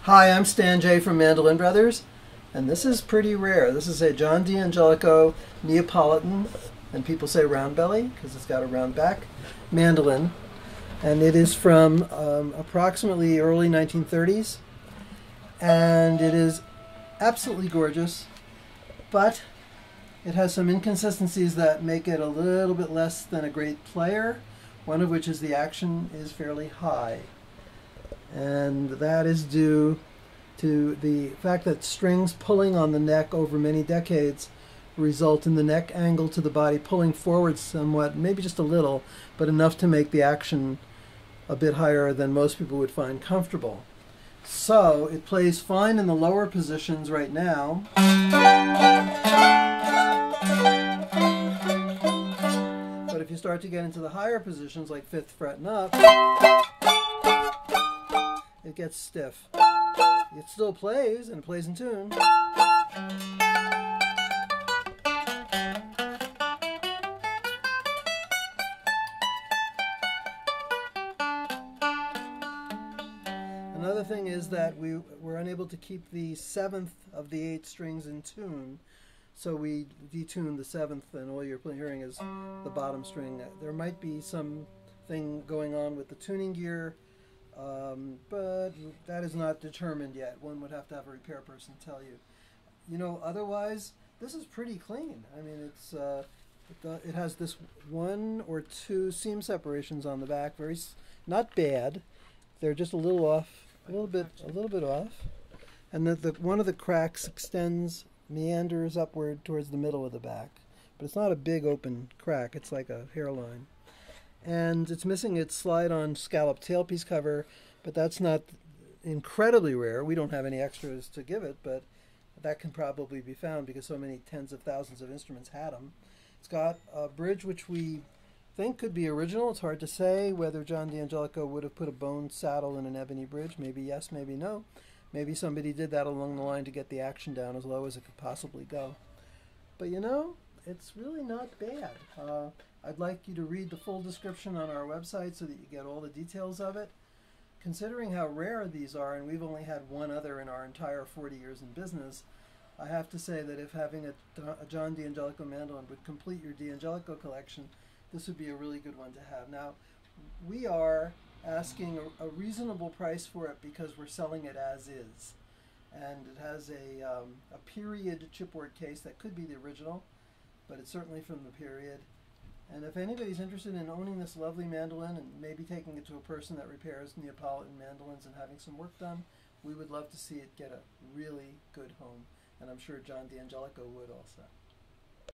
Hi, I'm Stan J from Mandolin Brothers, and this is pretty rare. This is a John D'Angelico Neapolitan, and people say roundbelly because it's got a round back, mandolin, and it is from approximately early 1930s, and it is absolutely gorgeous, but it has some inconsistencies that make it a little bit less than a great player, one of which is the action is fairly high. And that is due to the fact that strings pulling on the neck over many decades result in the neck angle to the body pulling forward somewhat, maybe just a little, but enough to make the action a bit higher than most people would find comfortable. So it plays fine in the lower positions right now. But if you start to get into the higher positions, like 5th fret and up, it gets stiff. It still plays, and it plays in tune. Another thing is that we were unable to keep the 7th of the 8 strings in tune, so we detuned the 7th, and all you're hearing is the bottom string. There might be something going on with the tuning gear, but that is not determined yet. One would have to have a repair person tell you. You know, otherwise, this is pretty clean. I mean, it has this 1 or 2 seam separations on the back. Not bad. They're just a little off, a little bit off. And one of the cracks meanders upward towards the middle of the back. But it's not a big open crack. It's like a hairline. And it's missing its slide-on scallop tailpiece cover, but that's not incredibly rare. We don't have any extras to give it, but that can probably be found because so many tens of thousands of instruments had them. It's got a bridge which we think could be original. It's hard to say whether John D'Angelico would have put a bone saddle in an ebony bridge. Maybe yes, maybe no. Maybe somebody did that along the line to get the action down as low as it could possibly go. But you know, it's really not bad. I'd like you to read the full description on our website so that you get all the details of it. Considering how rare these are, and we've only had one other in our entire 40 years in business, I have to say that if having a John D'Angelico mandolin would complete your D'Angelico collection, this would be a really good one to have. Now, we are asking a reasonable price for it because we're selling it as is. And it has a period chipboard case that could be the original, but it's certainly from the period. And if anybody's interested in owning this lovely mandolin and maybe taking it to a person that repairs Neapolitan mandolins and having some work done, we would love to see it get a really good home. And I'm sure John D'Angelico would also.